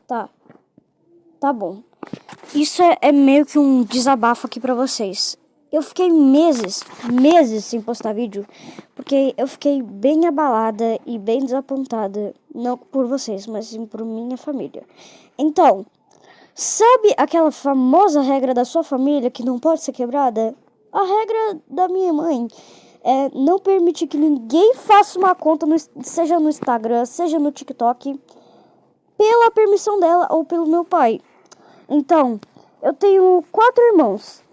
Tá bom. Isso é meio que um desabafo aqui pra vocês. Eu fiquei meses sem postar vídeo, porque eu fiquei bem abalada e bem desapontada, não por vocês, mas sim por minha família. Então, sabe aquela famosa regra da sua família que não pode ser quebrada? A regra da minha mãe é não permitir que ninguém faça uma conta, seja no Instagram, seja no TikTok, pela permissão dela ou pelo meu pai. Então, eu tenho 4 irmãos.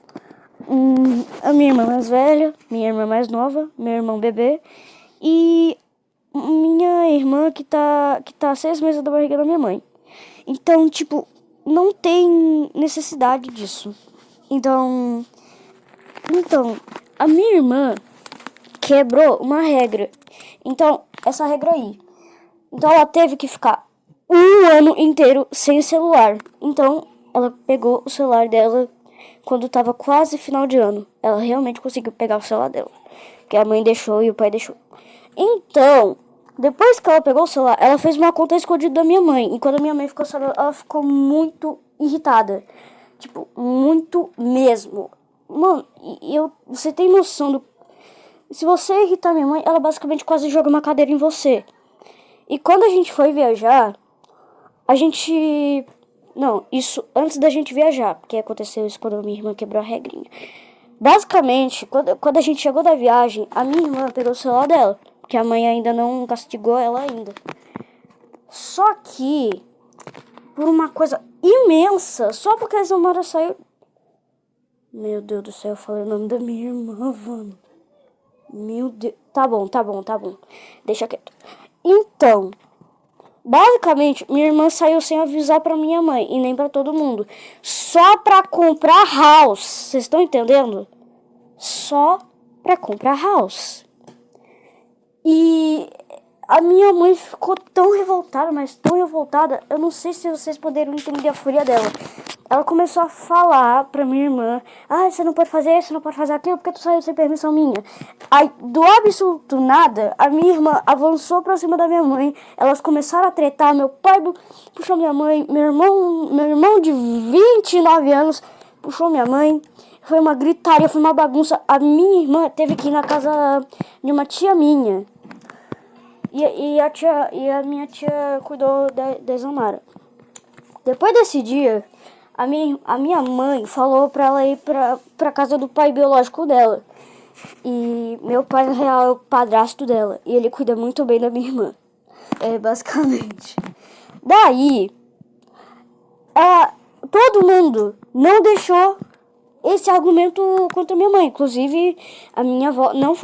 A minha irmã mais velha, minha irmã mais nova, meu irmão bebê e minha irmã que tá 6 meses da barriga da minha mãe. Então, tipo, não tem necessidade disso. Então, a minha irmã quebrou uma regra. Então, essa regra aí. Então, ela teve que ficar um ano inteiro sem celular. Então, ela pegou o celular dela quando tava quase final de ano. Ela realmente conseguiu pegar o celular dela. Porque a mãe deixou e o pai deixou. Então, depois que ela pegou o celular, ela fez uma conta escondida da minha mãe. E quando a minha mãe ficou sabendo, ela ficou muito irritada. Tipo, muito mesmo. Mano, você tem noção do... Se você irritar minha mãe, ela basicamente quase joga uma cadeira em você. E quando a gente foi viajar, a gente... Não, isso antes da gente viajar, porque aconteceu isso quando a minha irmã quebrou a regrinha. Basicamente, quando a gente chegou da viagem, a minha irmã pegou o celular dela, porque a mãe ainda não castigou ela ainda. Só que, por uma coisa imensa, só porque a Isamara saiu... Meu Deus do céu, eu falei o nome da minha irmã, mano. Meu Deus... Tá bom. Deixa quieto. Então... Basicamente, minha irmã saiu sem avisar pra minha mãe e nem pra todo mundo. Só pra comprar house. Vocês estão entendendo? Só pra comprar house. E a minha mãe ficou tão revoltada, mas tão revoltada. Eu não sei se vocês poderiam entender a fúria dela. Ela começou a falar pra minha irmã: ah, você não pode fazer isso, não pode fazer aquilo, porque tu saiu sem permissão minha. Aí, do absoluto nada, a minha irmã avançou pra cima da minha mãe. Elas começaram a tretar. Meu pai puxou minha mãe. Meu irmão de 29 anos puxou minha mãe. Foi uma gritaria, foi uma bagunça. A minha irmã teve que ir na casa de uma tia minha. E a minha tia cuidou da Isamara. Depois desse dia... A minha mãe falou pra ela ir pra casa do pai biológico dela. E meu pai, na real, é o padrasto dela. E ele cuida muito bem da minha irmã. Basicamente. Daí, todo mundo não deixou esse argumento contra minha mãe. Inclusive, a minha avó não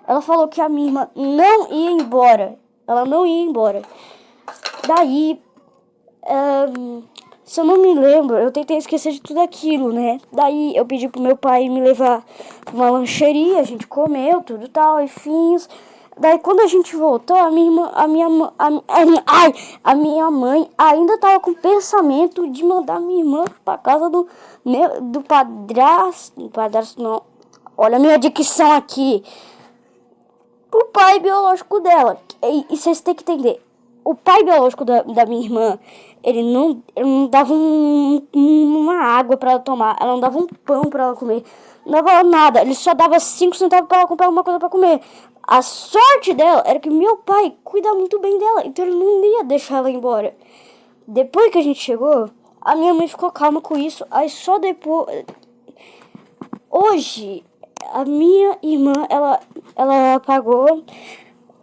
ela falou que a minha irmã não ia embora. Ela não ia embora. Daí... se eu não me lembro, eu tentei esquecer de tudo aquilo, né? Daí eu pedi pro meu pai me levar pra uma lancheria, a gente comeu, tudo tal, e fins. Daí quando a gente voltou, a minha mãe ainda tava com o pensamento de mandar minha irmã pra casa do padrasto não, olha a minha dicção aqui, pro pai biológico dela. E vocês têm que entender, o pai biológico da minha irmã, ele não dava uma água pra ela tomar. Ela não dava um pão pra ela comer. Não dava nada. Ele só dava 5 centavos pra ela comprar alguma coisa pra comer. A sorte dela era que meu pai cuida muito bem dela. Então ele não ia deixar ela embora. Depois que a gente chegou, a minha mãe ficou calma com isso. Aí só depois... Hoje, a minha irmã, ela pagou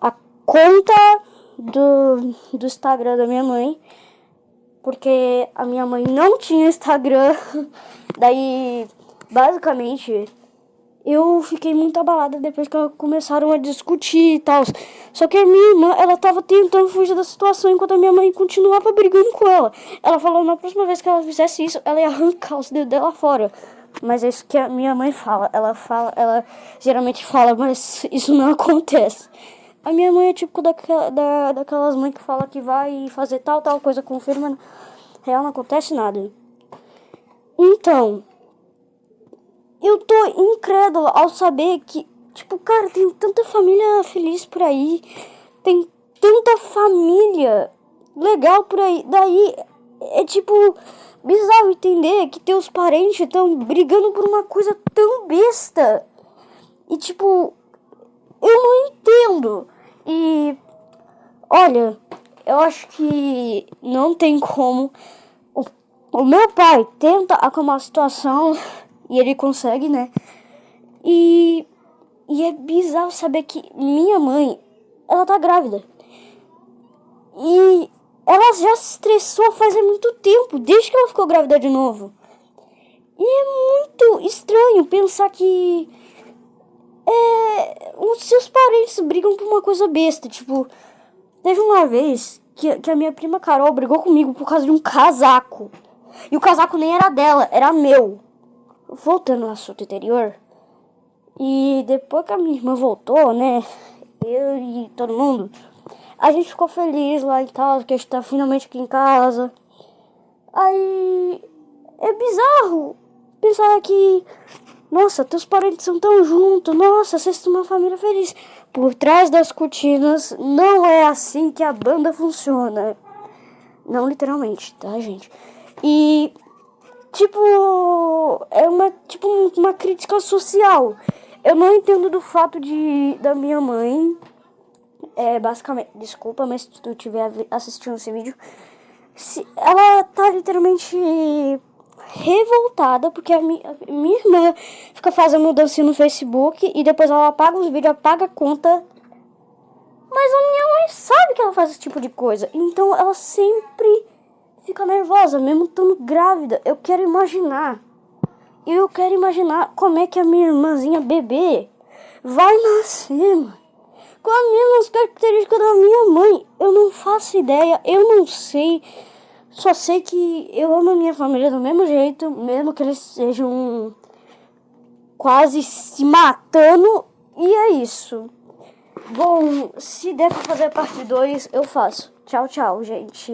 a conta do Instagram da minha mãe, porque a minha mãe não tinha Instagram. Daí, basicamente, eu fiquei muito abalada depois que elas começaram a discutir e tal. Só que a minha irmã, ela tava tentando fugir da situação enquanto a minha mãe continuava brigando com ela. Ela falou, na próxima vez que ela fizesse isso, ela ia arrancar os dedos dela fora. Mas é isso que a minha mãe fala. Ela geralmente fala, mas isso não acontece. A minha mãe é tipo daquelas mães que fala que vai fazer tal coisa, confirma, mas real não acontece nada. Então, eu tô incrédula ao saber que, tipo, cara, tem tanta família feliz por aí, tem tanta família legal por aí. Daí é tipo bizarro entender que teus parentes estão brigando por uma coisa tão besta. E tipo, eu não entendo. E olha, eu acho que não tem como. O meu pai tenta acalmar a situação e ele consegue, né? E é bizarro saber que minha mãe, ela tá grávida. E ela já se estressou faz muito tempo, desde que ela ficou grávida de novo. E é muito estranho pensar que os seus parentes brigam por uma coisa besta. Tipo, teve uma vez que a minha prima Carol brigou comigo por causa de um casaco. E o casaco nem era dela, era meu. Voltando ao assunto anterior. E depois que a minha irmã voltou, né? Eu e todo mundo, a gente ficou feliz lá e tal, que a gente tá finalmente aqui em casa. Aí é bizarro pensar que, nossa, teus parentes são tão juntos, nossa, vocês são uma família feliz. Por trás das cortinas, não é assim que a banda funciona. Não literalmente, tá, gente? E, tipo, é uma crítica social. Eu não entendo do fato da minha mãe, basicamente, desculpa, mas se tu estiver assistindo esse vídeo, ela tá literalmente revoltada porque a minha irmã fica fazendo dancinha no Facebook e depois ela apaga os vídeos, apaga a conta. Mas a minha mãe sabe que ela faz esse tipo de coisa, então ela sempre fica nervosa, mesmo estando grávida. Eu quero imaginar como é que a minha irmãzinha bebê vai nascer, mano, com as mesmas características da minha mãe. Eu não faço ideia, eu não sei. Só sei que eu amo a minha família do mesmo jeito, mesmo que eles sejam quase se matando. E é isso. Bom, se der pra fazer a parte 2, eu faço. Tchau, tchau, gente.